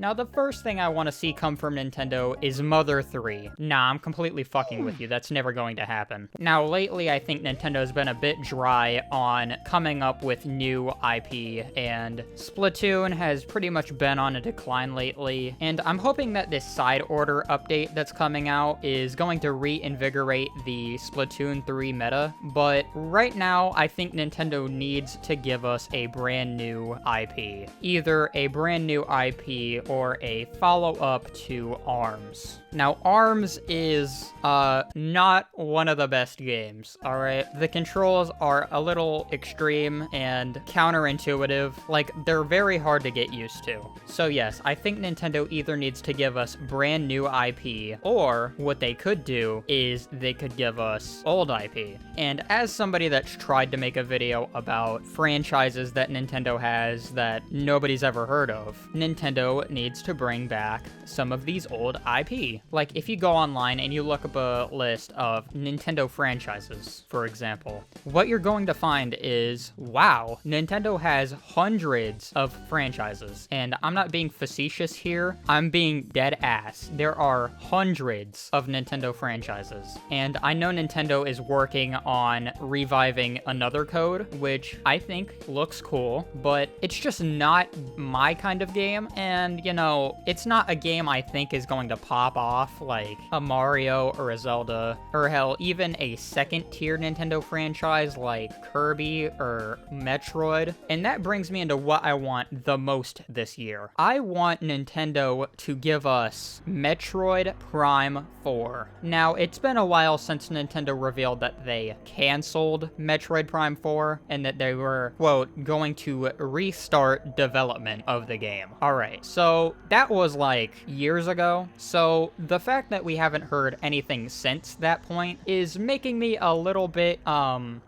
Now, the first thing I want to see come from Nintendo is Mother 3. Nah, I'm completely fucking with you. That's never going to happen. Now, lately, I think Nintendo's been a bit dry on coming up with new IP, and Splatoon has pretty much been on a decline lately, and I'm hoping that this side order update that's coming out is going to reinvigorate the Splatoon 3 meta, but right now, I think Nintendo needs to give us a brand new IP. Either a brand new IP or a follow-up to ARMS. Now, ARMS is, not one of the best games, alright? The controls are a little extreme and counterintuitive. Like, they're very hard to get used to. So yes, I think Nintendo either needs to give us brand new IP, or what they could do is they could give us old IP. And as somebody that's tried to make a video about franchises that Nintendo has that nobody's ever heard of, Nintendo needs to bring back some of these old IP. Like, if you go online and you look up a list of Nintendo franchises, for example, what you're going to find is, wow, Nintendo has hundreds of franchises. And I'm not being facetious here, I'm being dead ass. There are hundreds of Nintendo franchises. And I know Nintendo is working on reviving Another Code, which I think looks cool, but it's just not my kind of game. And, you know, it's not a game I think is going to pop off like a Mario or a Zelda, or hell, even a second-tier Nintendo franchise like Kirby or Metroid. And that brings me into what I want the most this year. I want Nintendo to give us Metroid Prime 4. Now, it's been a while since Nintendo revealed that they canceled Metroid Prime 4 and that they were, quote, going to restart development of the game. Alright, so that was like years ago. So the fact that we haven't heard anything since that point is making me a little bit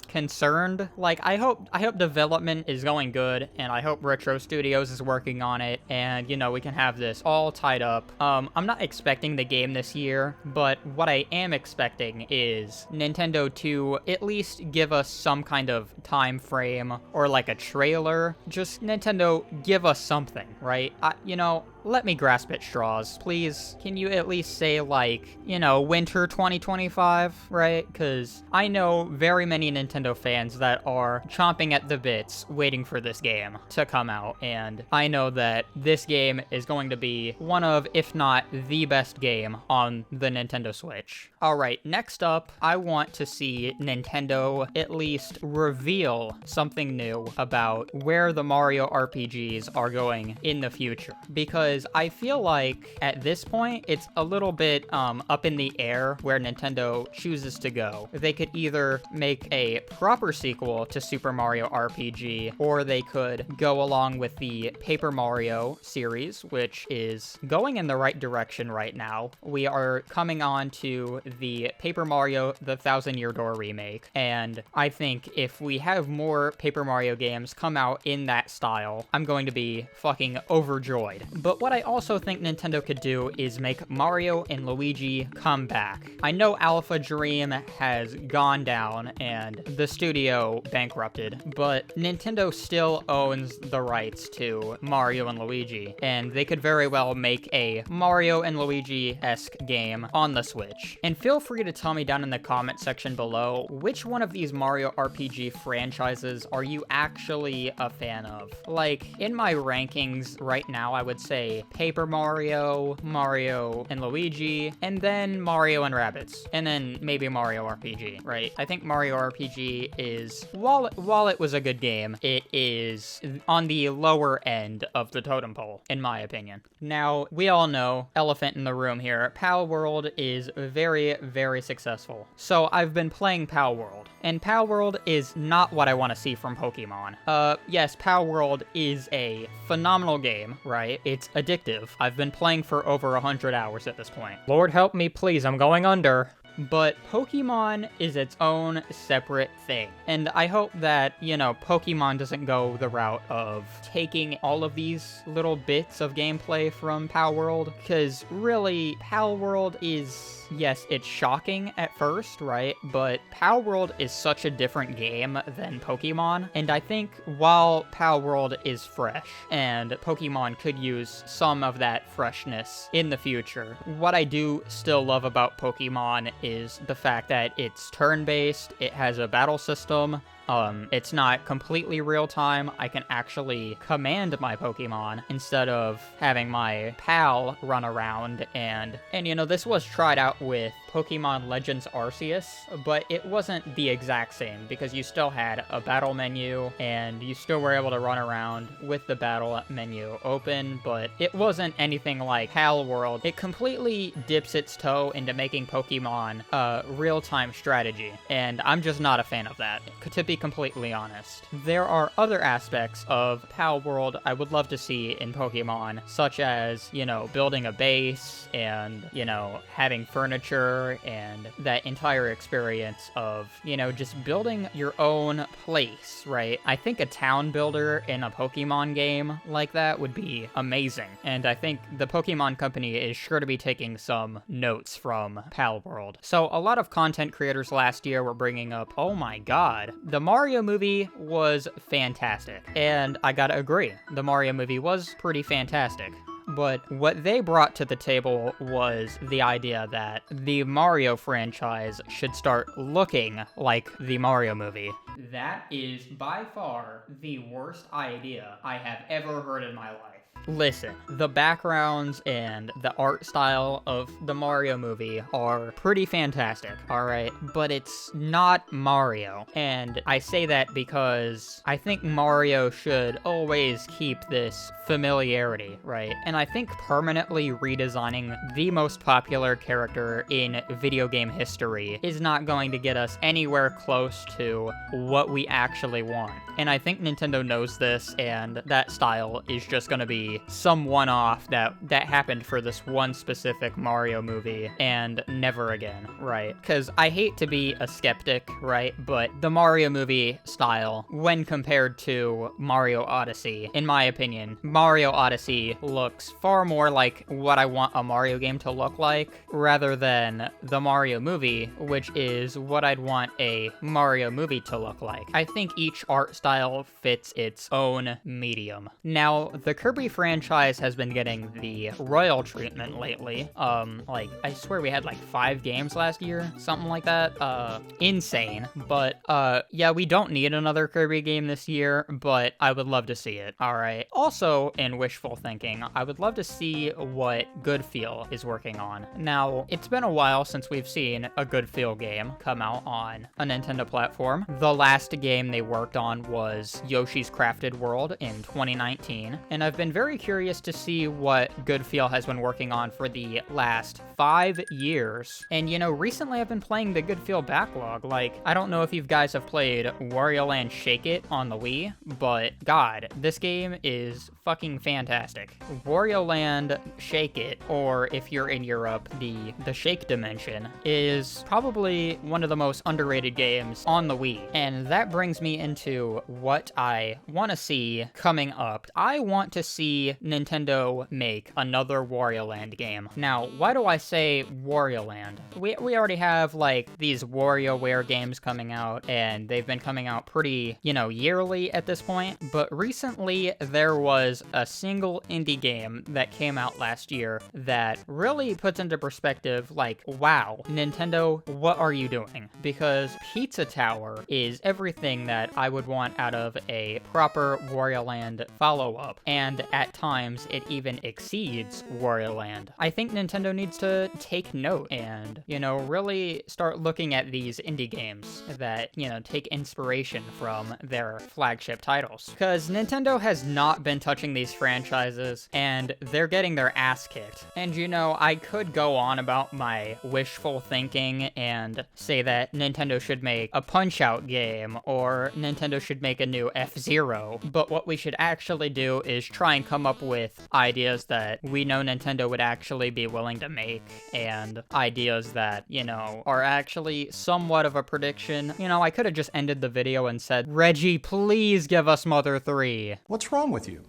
concerned. Like, I hope development is going good, and I hope Retro Studios is working on it, and you know, we can have this all tied up. I'm not expecting the game this year, but what I am expecting is Nintendo to at least give us some kind of time frame or like a trailer. Just Nintendo, give us something, right? You know, let me grasp at straws, please. Can you at least say, like, you know, winter 2025, right? Because I know very many Nintendo fans that are chomping at the bits waiting for this game to come out, and I know that this game is going to be one of, if not the best game on the Nintendo Switch. Alright, next up, I want to see Nintendo at least reveal something new about where the Mario RPGs are going in the future, because I feel like at this point it's a little bit up in the air where Nintendo chooses to go. They could either make a proper sequel to Super Mario RPG, or they could go along with the Paper Mario series, which is going in the right direction right now. We are coming on to the Paper Mario The Thousand Year Door remake, and I think if we have more Paper Mario games come out in that style, I'm going to be fucking overjoyed. But what I also think Nintendo could do is make Mario and Luigi come back. I know Alpha Dream has gone down and the studio bankrupted, but Nintendo still owns the rights to Mario and Luigi, and they could very well make a Mario and Luigi-esque game on the Switch. And feel free to tell me down in the comment section below, which one of these Mario RPG franchises are you actually a fan of? Like, in my rankings right now, I would say Paper Mario, Mario and Luigi, and then Mario and Rabbids, and then maybe Mario RPG, right? I think Mario RPG is, while it was a good game, it is on the lower end of the totem pole, in my opinion. Now, we all know, elephant in the room here, Pal World is very, very successful. So I've been playing Pal World, and Pal World is not what I want to see from Pokemon. Yes, Pal World is a phenomenal game, right? It's addictive. I've been playing for over 100 hours at this point. Lord help me, please, I'm going under. but Pokemon is its own separate thing. And I hope that, you know, Pokemon doesn't go the route of taking all of these little bits of gameplay from Pal World, because really, Pal World is, yes, it's shocking at first, right? But Pal World is such a different game than Pokemon, and I think while Pal World is fresh, and Pokemon could use some of that freshness in the future, what I do still love about Pokemon is the fact that it's turn-based, it has a battle system, it's not completely real time. I can actually command my Pokemon instead of having my pal run around and you know, this was tried out with Pokemon Legends Arceus, but it wasn't the exact same because you still had a battle menu and you still were able to run around with the battle menu open, but it wasn't anything like Pal World. It completely dips its toe into making Pokemon a real-time strategy, and I'm just not a fan of that, to be completely honest. There are other aspects of Pal World I would love to see in Pokemon, such as, you know, building a base and, you know, having furniture and that entire experience of, you know, just building your own place, right? I think a town builder in a Pokemon game like that would be amazing, and I think the Pokemon Company is sure to be taking some notes from Pal World. So a lot of content creators last year were bringing up, oh my god, the Mario movie was fantastic. And I gotta agree, the Mario movie was pretty fantastic. But what they brought to the table was the idea that the Mario franchise should start looking like the Mario movie. That is by far the worst idea I have ever heard in my life. Listen, the backgrounds and the art style of the Mario movie are pretty fantastic, alright? But it's not Mario. And I say that because I think Mario should always keep this familiarity, right? And I think permanently redesigning the most popular character in video game history is not going to get us anywhere close to what we actually want. And I think Nintendo knows this, and that style is just gonna be some one-off that happened for this one specific Mario movie and never again, right? Because I hate to be a skeptic, right? But the Mario movie style, when compared to Mario Odyssey, in my opinion, Mario Odyssey looks far more like what I want a Mario game to look like, rather than the Mario movie, which is what I'd want a Mario movie to look like. I think each art style fits its own medium. Now, the Kirby franchise has been getting the royal treatment lately. Like, I swear we had like 5 games last year, something like that. Insane. But, yeah, we don't need another Kirby game this year, but I would love to see it. Alright. Also, in wishful thinking, I would love to see what Good Feel is working on. Now, it's been a while since we've seen a Good Feel game come out on a Nintendo platform. The last game they worked on was Yoshi's Crafted World in 2019, and I've been very curious to see what Good Feel has been working on for the last 5 years. And you know, recently I've been playing the Good Feel backlog. Like, I don't know if you guys have played Wario Land Shake It on the Wii, but god, this game is fucking fantastic. Wario Land Shake It, or if you're in Europe, the Shake Dimension, is probably one of the most underrated games on the Wii. And that brings me into what I want to see coming up. I want to see Nintendo make another Wario Land game. Now, why do I say Wario Land? We already have, like, these WarioWare games coming out, and they've been coming out pretty, you know, yearly at this point, but recently there was a single indie game that came out last year that really puts into perspective, like, wow, Nintendo, what are you doing? Because Pizza Tower is everything that I would want out of a proper Wario Land follow-up, and at times it even exceeds Wario Land. I think Nintendo needs to take note and, you know, really start looking at these indie games that, you know, take inspiration from their flagship titles. Because Nintendo has not been touching these franchises, and they're getting their ass kicked. And, you know, I could go on about my wishful thinking and say that Nintendo should make a Punch-Out game, or Nintendo should make a new F-Zero, but what we should actually do is try and come come up with ideas that we know Nintendo would actually be willing to make, and ideas that, you know, are actually somewhat of a prediction. You know, I could have just ended the video and said, Reggie, please give us Mother 3. What's wrong with you?